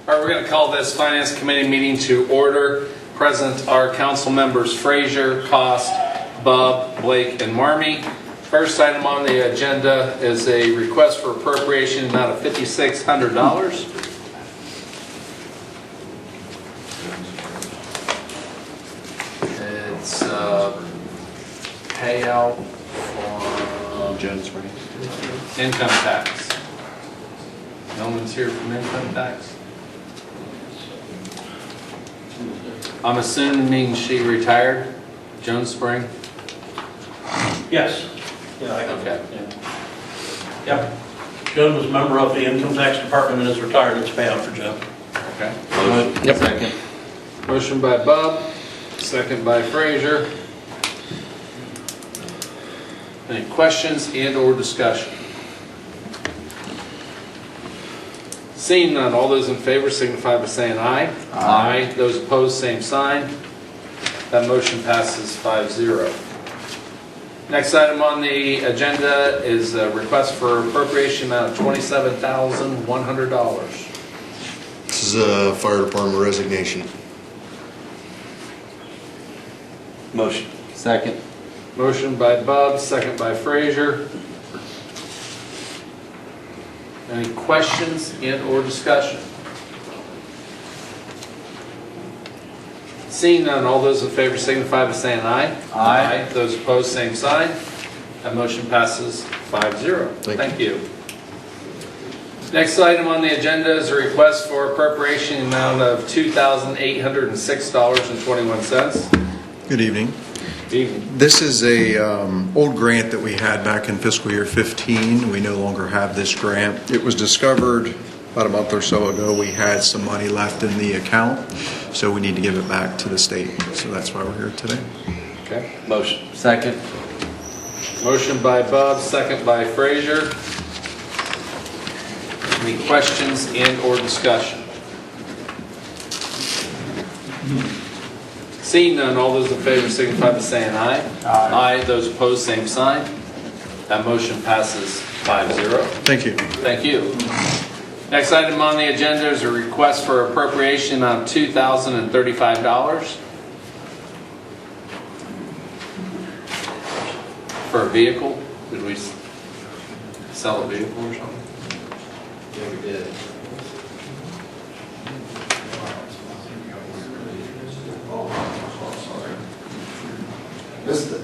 All right, we're going to call this Finance Committee meeting to order. Present are council members Frazier, Cost, Bub, Blake, and Marmee. First item on the agenda is a request for appropriation amount of $5,600. It's payout for Jones Spring. income tax. No one's here from income tax? I'm assuming she retired, Jones Spring? Yes. Yeah, I can. Okay. Yeah. Yep. Joan was a member of the income tax department and is retired. It's payout for Joan. Okay. Yep. Second. Motion by Bub, second by Frazier. Any questions and or discussion? Seeing none, all those in favor signify by saying aye. Aye. Those opposed, same sign. That motion passes 5-0. Next item on the agenda is a request for appropriation amount of $27,100. This is a fire department resignation. Motion. Second. Motion by Bub, second by Frazier. Any questions and or discussion? Seeing none, all those in favor signify by saying aye. Aye. Those opposed, same sign. That motion passes 5-0. Thank you. Next item on the agenda is a request for appropriation amount of $2,806.21. Good evening. Evening. This is a old grant that we had back in fiscal year 15. We no longer have this grant. It was discovered about a month or so ago. We had some money left in the account, so we need to give it back to the state. So that's why we're here today. Okay. Motion. Second. Motion by Bub, second by Frazier. Any questions and or discussion? Seeing none, all those in favor signify by saying aye. Aye. Those opposed, same sign. That motion passes 5-0. Thank you. Thank you. Next item on the agenda is a request for appropriation of $2,035 for a vehicle. Did we sell a vehicle or something? Yeah, we did. Missed it.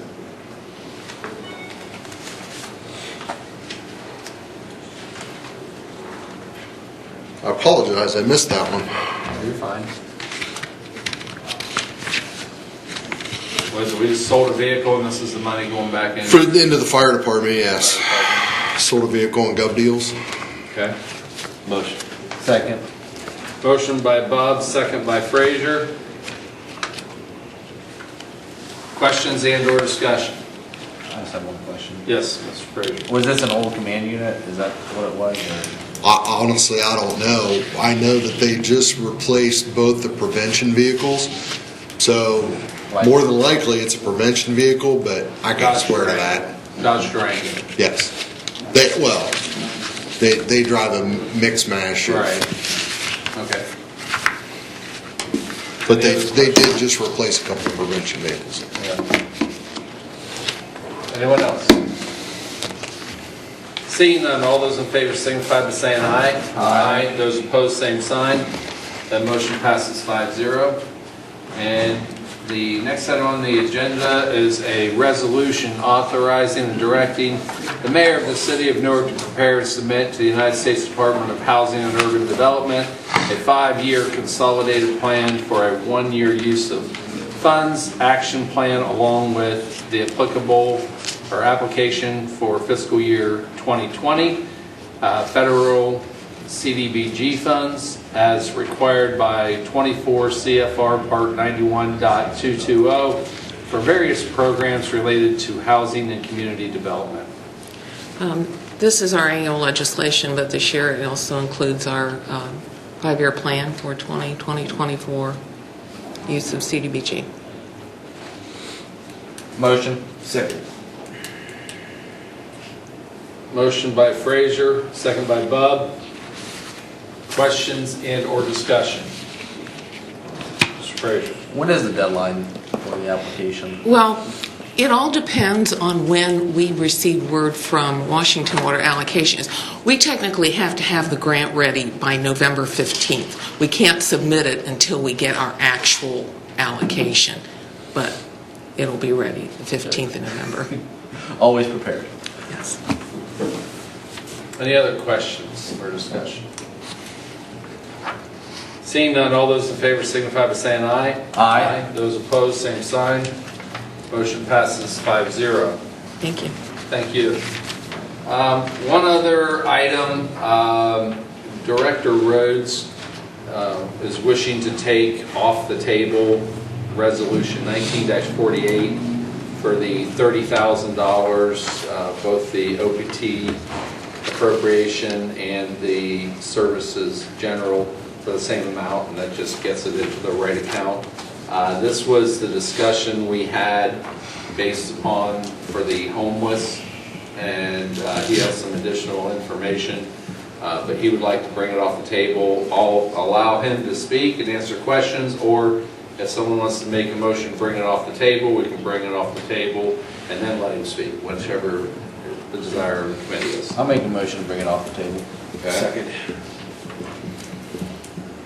I apologize. I missed that one. You're fine. We just sold a vehicle and this is the money going back in? For the end of the fire department, yes. Sold a vehicle on Gov Deals. Okay. Motion. Second. Motion by Bob, second by Frazier. Questions and or discussion? I just have one question. Yes, Mr. Frazier. Was this an old command unit? Is that what it was? Or? Honestly, I don't know. I know that they just replaced both the prevention vehicles. So more than likely it's a prevention vehicle, but I can't swear to that. Dodge Durango. Yes. They drive a mix mash. Right. Okay. But they did just replace a couple of prevention vehicles. Yeah. Anyone else? Seeing none, all those in favor signify by saying aye. Aye. Those opposed, same sign. That motion passes 5-0. And the next item on the agenda is a resolution authorizing and directing the mayor of the city of Newark to prepare and submit to the United States Department of Housing and Urban Development a 5-year consolidated plan for a 1-year use of funds action plan along with the applicable or application for fiscal year 2020 federal CDBG funds as required by 24 CFR Part 91.220 for various programs related to housing and community development. This is our annual legislation, but this year it also includes our 5-year plan for 2020-24 use of CDBG. Motion. Second. Motion by Frazier, second by Bub. Questions and/or discussion? Mr. Frazier? When is the deadline for the application? Well, it all depends on when we receive word from Washington Water Allocations. We technically have to have the grant ready by November 15th. We can't submit it until we get our actual allocation, but it'll be ready the 15th of November. Always prepared. Yes. Any other questions or discussion? Seeing none, all those in favor signify by saying aye. Aye. Those opposed, same sign. Motion passes 5-0. Thank you. Thank you. One other item, Director Rhodes is wishing to take off the table Resolution 19-48 for the $30,000, both the OPT appropriation and the services general for the same amount, and that just gets it into the right account. This was the discussion we had based upon for the homeless, and he has some additional information, but he would like to bring it off the table. I'll allow him to speak and answer questions, or if someone wants to make a motion to bring it off the table, we can bring it off the table and then let him speak, whichever the desire of the committee is. I'll make a motion to bring it off the table. Okay? Second.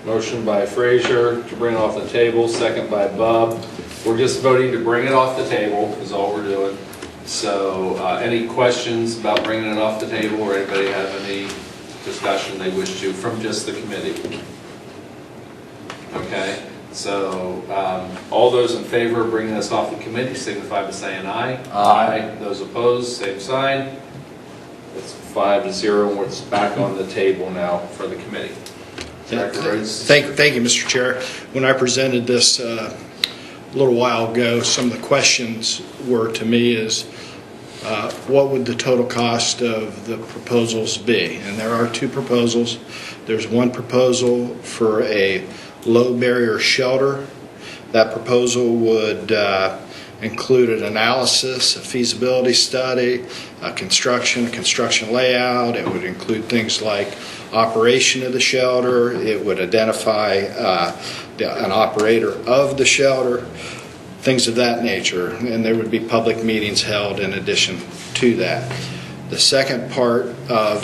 Motion by Frazier to bring it off the table, second by Bub. We're just voting to bring it off the table is all we're doing. So any questions about bringing it off the table, or anybody have any discussion they wish to from just the committee? Okay, so all those in favor of bringing this off the committee signify by saying aye. Aye. Those opposed, same sign. It's 5-0, and it's back on the table now for the committee. Director Rhodes? Thank you, Mr. Chair. When I presented this a little while ago, some of the questions were to me is, what would the total cost of the proposals be? And there are two proposals. There's one proposal for a low barrier shelter. That proposal would include an analysis, a feasibility study, a construction layout. It would include things like operation of the shelter. It would identify an operator of the shelter, things of that nature. And there would be public meetings held in addition to that. The second part of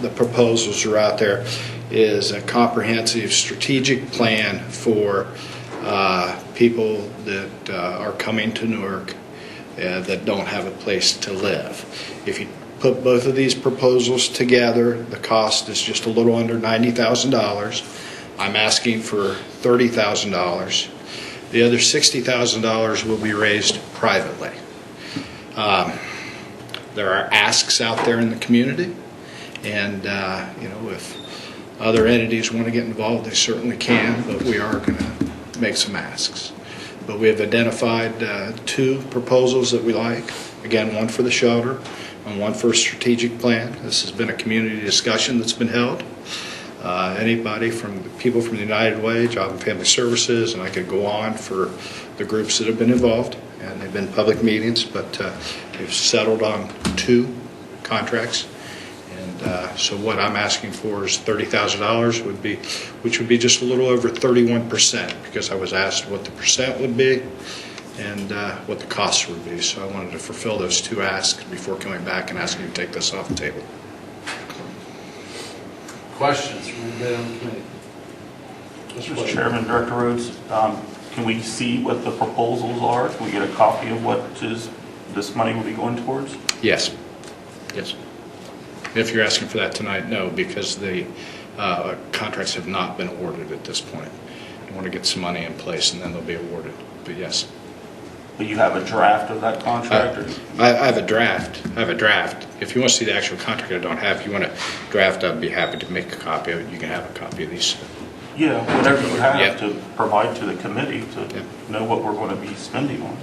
the proposals are out there is a comprehensive strategic plan for people that are coming to Newark that don't have a place to live. If you put both of these proposals together, the cost is just a little under $90,000. I'm asking for $30,000. The other $60,000 will be raised privately. There are asks out there in the community, and if other entities want to get involved, they certainly can, but we are going to make some asks. But we have identified two proposals that we like. Again, one for the shelter and one for a strategic plan. This has been a community discussion that's been held. Anybody from people from the United Way, Job and Family Services, and I could go on for the groups that have been involved, and they've been public meetings, but we've settled on two contracts. And so what I'm asking for is $30,000 which would be just a little over 31%, because I was asked what the percent would be and what the costs would be. So I wanted to fulfill those two asks before coming back and asking you to take this off the table. Questions from anybody on the committee? Mr. Chairman, Director Rhodes, can we see what the proposals are? Can we get a copy of what this money will be going towards? Yes. Yes. If you're asking for that tonight, no, because the contracts have not been awarded at this point. I want to get some money in place and then they'll be awarded, but yes. But you have a draft of that contract? I have a draft. If you want to see the actual contract I don't have, if you want a draft, I'd be happy to make a copy of it. You can have a copy of these. Yeah, whatever you have Yeah. to provide to the committee to Yeah. know what we're going to be spending on.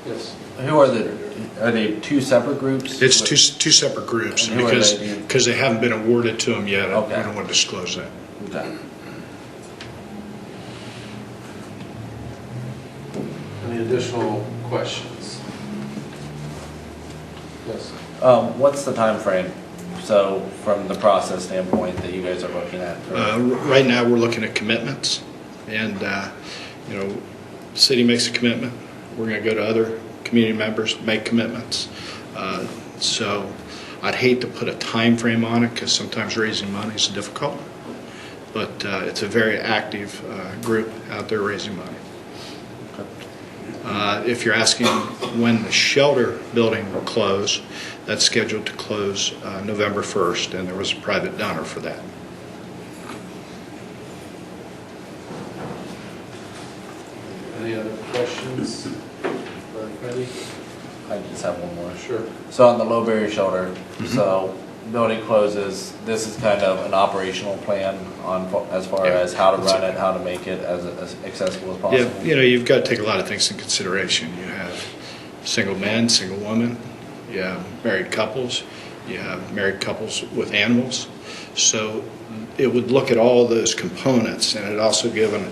Yes. Who are they two separate groups? It's two separate groups And who are they? because they haven't been awarded to them yet. Okay. I don't want to disclose that. Okay. Any additional questions? Yes. What's the time frame So from the process standpoint that you guys are looking at? Right now, we're looking at commitments, and, the city makes a commitment. We're going to go to other community members, make commitments. So I'd hate to put a time frame on it because sometimes raising money is difficult, but it's a very active group out there raising money. If you're asking when the shelter building will close, that's scheduled to close November 1st, and there was a private donor for that. Any other questions for Freddie? I just have one more. Sure. So on the low barrier shelter, so building closes, this is kind of an operational plan on, as far Yeah. as how to run it, how to make it as accessible as Yeah, possible? you've got to take a lot of things in consideration. You have single men, single women, you have married couples, you have married couples with animals. So it would look at all those components, and it also given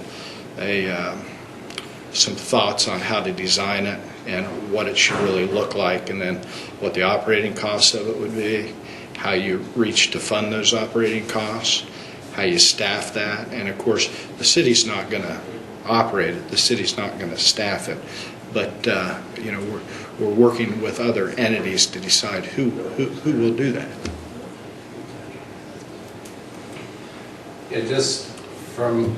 some thoughts on how to design it and what it should really look like, and then what the operating costs of it would be, how you reach to fund those operating costs, how you staff that, and of course, the city's not going to operate it, the city's not going to staff it, but we're working with other entities to decide who will do that. Yeah, just from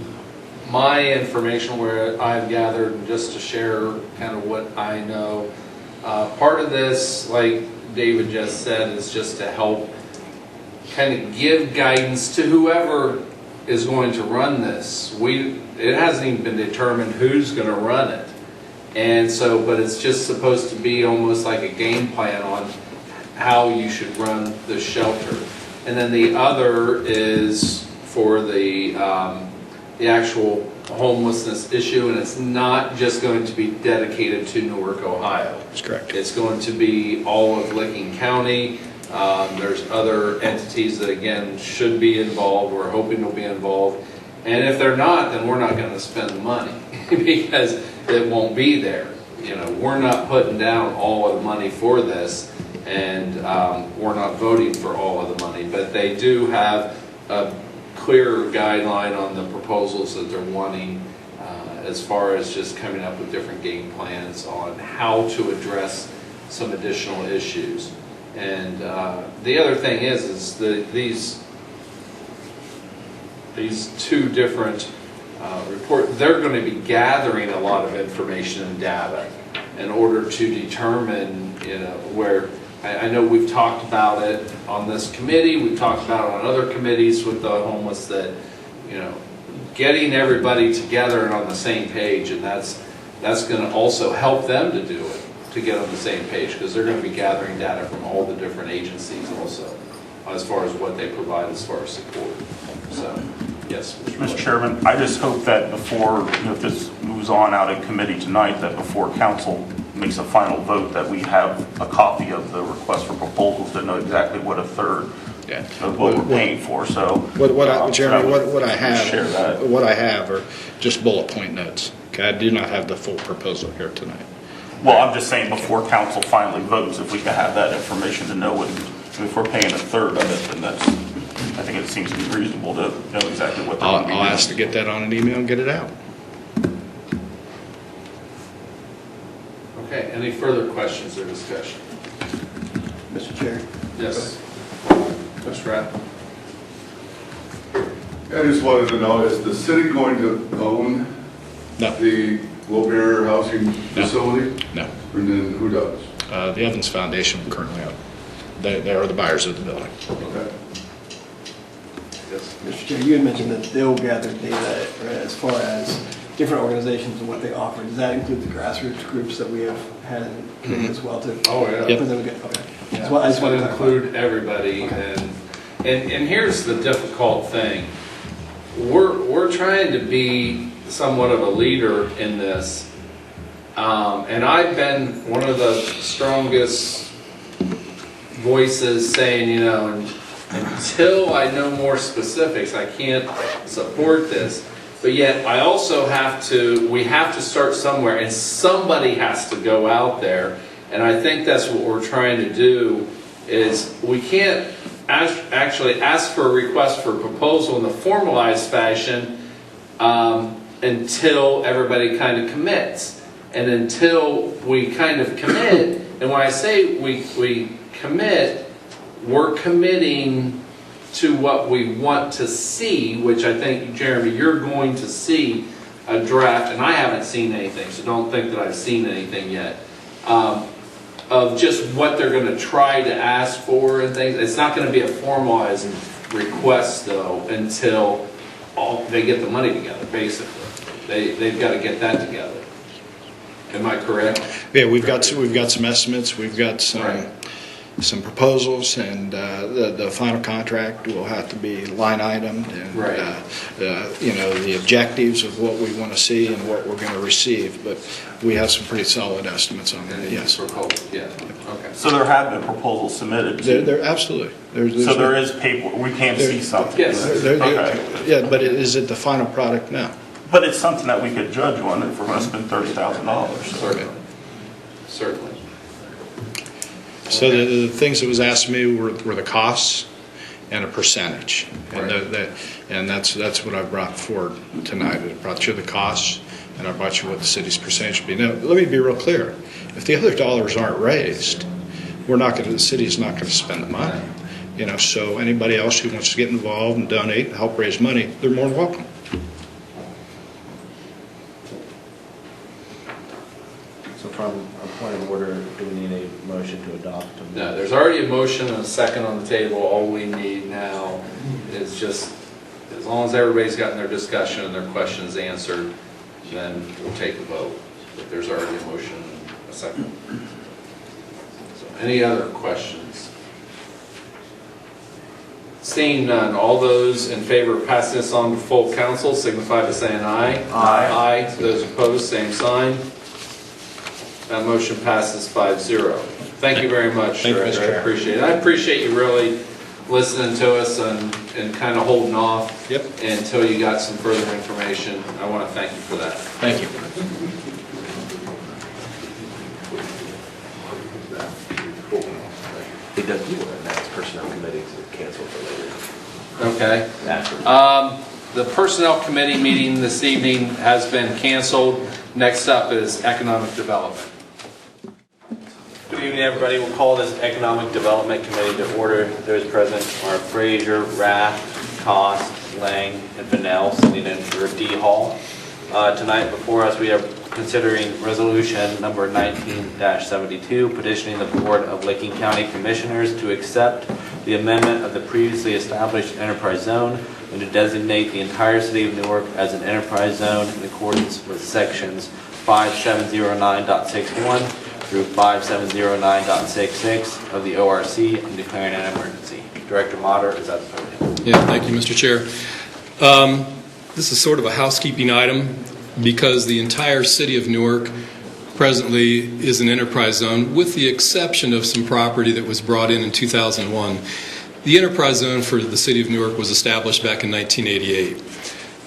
my information where I've gathered, just to share kind of what I know, part of this, like David just said, is just to help kind of give guidance to whoever is going to run this. It hasn't even been determined who's going to run it. And so, but it's just supposed to be almost like a game plan on how you should run the shelter. And then the other is for the actual homelessness issue, and it's not just going to be dedicated to Newark, Ohio. That's correct. It's going to be all of Licking County. There's other entities that, again, should be involved. We're hoping will be involved. And if they're not, then we're not going to spend the money because it won't be there. We're not putting down all of the money for this, and we're not voting for all of the money. But they do have a clearer guideline on the proposals that they're wanting as far as just coming up with different game plans on how to address some additional issues. And the other thing is that these two different reports, they're going to be gathering a lot of information and data in order to determine, where, I know we've talked about it on this committee, we've talked about it on other committees with the homeless, that, getting everybody together and on the same page, and that's going to also help them to do it, to get on the same page, because they're going to be gathering data from all the different agencies also, as far as what they provide as far as support. So, yes, Mr. Chairman, I just hope that before, if this moves on out in committee tonight, that before council makes a final vote, that we have a copy of the request for proposals to know exactly what a third of what we're paying for. So, Jeremy, what I have, share that. what I have are just bullet point notes. Okay, I do not have the full proposal here tonight. Well, I'm just saying before council finally votes, if we can have that information to know what, if we're paying a third of it, then that's, I think it seems to be reasonable to know exactly what they're going to be I'll doing. ask to get that on an email and get it out. okay, any further questions or discussion? Mr. Chair? Yes. Mr. Rapp? I just wanted to know, is the city going to own No, the low barrier housing facility? no. And then who does? The Evans Foundation will currently own. They are the buyers of the building. Okay. Yes. Mr. Chair, you had mentioned that they'll gather data as far as different organizations and what they offer. Does that include the grassroots groups that we have had in committee as well too? Oh, yeah. Yep. Okay. Yeah, I just it's wanted going to to clarify. include everybody, Okay. and here's the difficult thing. We're trying to be somewhat of a leader in this, and I've been one of the strongest voices saying, until I know more specifics, I can't support this. But yet, I also we have to start somewhere, and somebody has to go out there. And I think that's what we're trying to do, is we can't actually ask for a request for proposal in the formalized fashion until everybody kind of commits. And until we kind of commit, and when I say we commit, we're committing to what we want to see, which I think, Jeremy, you're going to see a draft, and I haven't seen anything, so don't think that I've seen anything yet, of just what they're going to try to ask for and things. It's not going to be a formalized request, though, until they get the money together, basically. They've got to get that together. Am I correct? Yeah, we've got some estimates, we've got some proposals, and the final contract will have to be line itemed, and the objectives of what we want to see and what we're going to receive. But we have some pretty solid estimates on that. Yes. Yeah. Okay. So there have been proposals submitted? There absolutely. So there is paper, we can see something? Yes. Okay. Yeah, but is it the final product? No. But it's something that we could judge on if we're going to spend $30,000. Certainly. So the things that was asked of me were the costs and a percentage. And, and that's what I brought forward tonight. I brought you the costs, and I brought you what the city's percentage would be. Now, let me be real clear. If the other dollars aren't raised, the city's not going to spend the money. So anybody else who wants to get involved and donate and help raise money, they're more than welcome. So from a point of order, do we need a motion to adopt? No, there's already a motion and a second on the table. All we need now is just, as long as everybody's gotten their discussion and their questions answered, then we'll take a vote. But there's already a motion and a second. So any other questions? Seeing none, all those in favor of passing this on to full council signify by saying aye. Aye. Aye. Those opposed, same sign. That motion passes 5-0. Tthank you very much, Director. I appreciate it. I appreciate you really listening to us and kind of holding off until you got some further information. I want to thank you for that. Thank you. That's personnel committee to cancel for later. Okay. The Personnel Committee meeting this evening has been canceled. Next up is Economic Development. Good evening, everybody. We'll call this Economic Development Committee to order. Those present are Frazier, Rath, Cost, Lang, and Fennell, sitting in for D. Hall. Tonight before us we are considering resolution number 19-72, petitioning the Board of Licking County Commissioners to accept the amendment of the previously established enterprise zone and to designate the entire city of Newark as an enterprise zone in accordance with sections 5709.61 through 5709.66 of the ORC and declaring an emergency. Director Motter is at the podium. Yeah, thank you, Mr. Chair. This is sort of a housekeeping item because the entire city of Newark presently is an enterprise zone, with the exception of some property that was brought in 2001. The enterprise zone for the city of Newark was established back in 1988.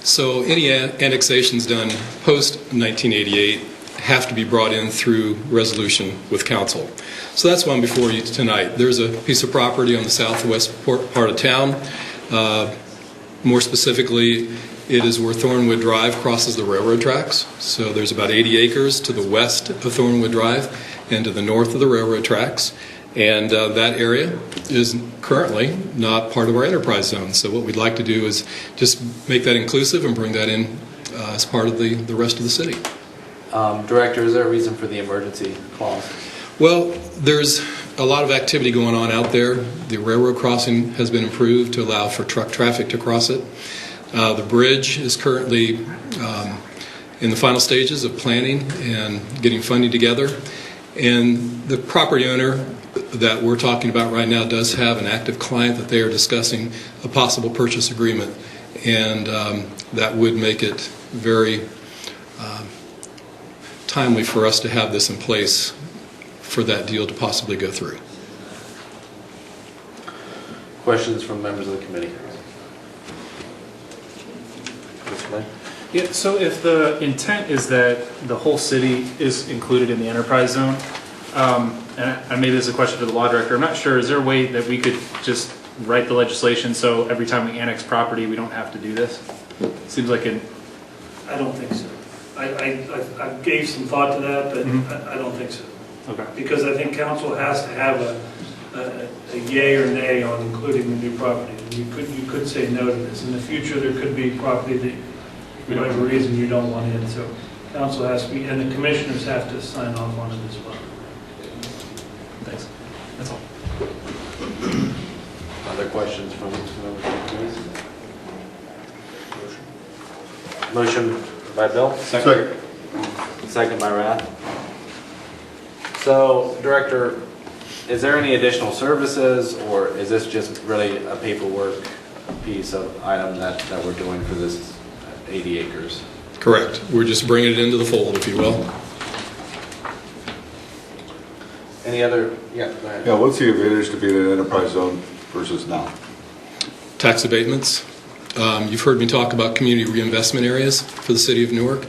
So any annexations done post-1988 have to be brought in through resolution with council. So that's why I'm before you tonight. There's a piece of property on the southwest part of town. More specifically, it is where Thornwood Drive crosses the railroad tracks. So there's about 80 acres to the west of Thornwood Drive and to the north of the railroad tracks. And that area is currently not part of our enterprise zone. So what we'd like to do is just make that inclusive and bring that in as part of the rest of the city. Director, is there a reason for the emergency clause? Well, there's a lot of activity going on out there. The railroad crossing has been improved to allow for truck traffic to cross it. The bridge is currently in the final stages of planning and getting funding together. And the property owner that we're talking about right now does have an active client that they are discussing a possible purchase agreement. And that would make it very timely for us to have this in place for that deal to possibly go through. Questions from members of the committee? Mr. Lane? Yeah, so if the intent is that the whole city is included in the enterprise zone, and maybe this is a question for the law director, I'm not sure, is there a way that we could just write the legislation so every time we annex property, we don't have to do this? Seems like an, I don't think so. I gave some thought to that, but I don't think so. okay. Because I think council has to have a yay or nay on including the new property. And you could say no to this. In the future, there could be property that, for whatever reason, you don't want in. So council has to be, and the commissioners have to sign off on it as well. Thanks. That's all. Other questions from members of the committee? Motion by Bill? Second. Second by Rath. So, Director, is there any additional services, or is this just really a paperwork piece of item that we're doing for this 80 acres? Correct. We're just bringing it into the fold, if you will. Any other, yeah, go ahead. Yeah, what's the advantage to being in an enterprise zone versus now? Tax abatements. You've heard me talk about community reinvestment areas for the city of Newark.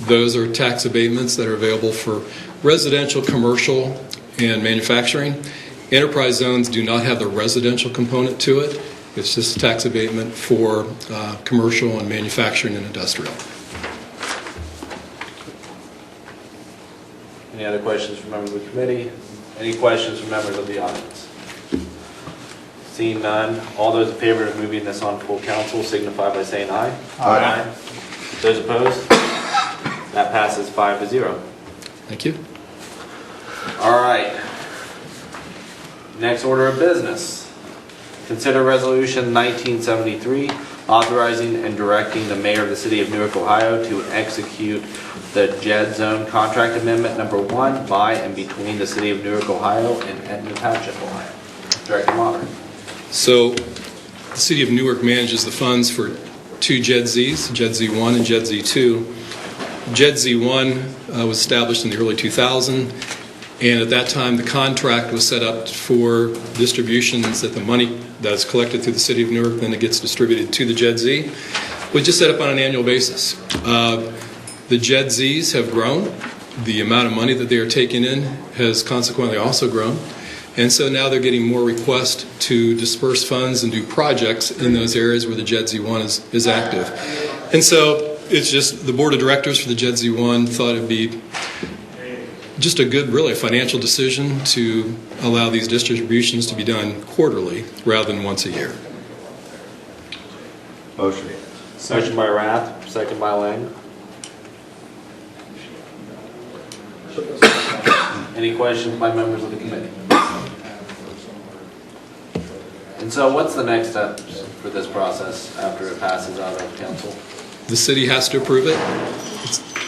Those are tax abatements that are available for residential, commercial, and manufacturing. Enterprise zones do not have the residential component to it. It's just a tax abatement for commercial and manufacturing and industrial. Any other questions from members of the committee? Any questions from members of the audience? Seeing none, all those in favor of moving this on full council signify by saying aye. Aye. Those opposed? That passes 5-0. Thank you. All right. Next order of business. Consider Resolution 1973, authorizing and directing the mayor of the city of Newark, Ohio to execute the JED Zone Contract Amendment Number 1 by and between the city of Newark, Ohio and Etna Township, Ohio. Director Monner. So the city of Newark manages the funds for two JED-Zs, JED-Z1 and JED-Z2. JED-Z1 was established in the early 2000s, and at that time the contract was set up for distributions that the money that is collected through the city of Newark, then it gets distributed to the JED-Z. We just set up on an annual basis. The JED-Zs have grown. The amount of money that they are taking in has consequently also grown. And so now they're getting more requests to disperse funds and do projects in those areas where the JED-Z1 is active. And so it's just the board of directors for the JED-Z1 thought it'd be just a good, really, financial decision to allow these distributions to be done quarterly rather than once a year. Motion. Motion by Rath, second by Lang. Any questions by members of the committee? And so what's the next steps for this process after it passes out of council? The city has to approve it,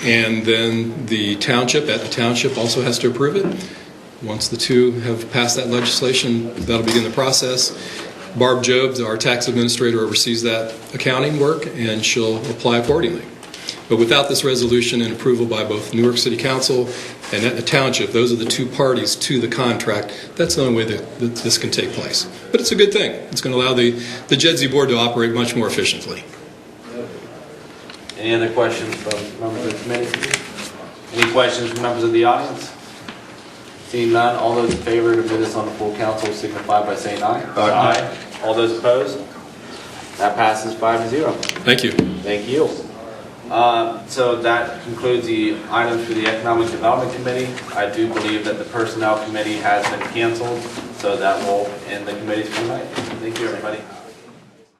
and then the township, at the township, also has to approve it. Once the two have passed that legislation, that'll begin the process. Barb Jobs, our tax administrator, oversees that accounting work, and she'll apply accordingly. But without this resolution and approval by both Newark City Council and Etna Township, those are the two parties to the contract. That's the only way that this can take place. But it's a good thing. It's going to allow the JED-Z board to operate much more efficiently. Any other questions from members of the committee? Any questions from members of the audience? Seeing none, all those in favor to move this on the full council signify by saying aye. Aye. All those opposed? That passes 5-0. Thank you. Thank you. So that concludes the items for the Economic Development Committee. I do believe that the Personnel Committee has been canceled, so that will end the committees for tonight. Thank you, everybody.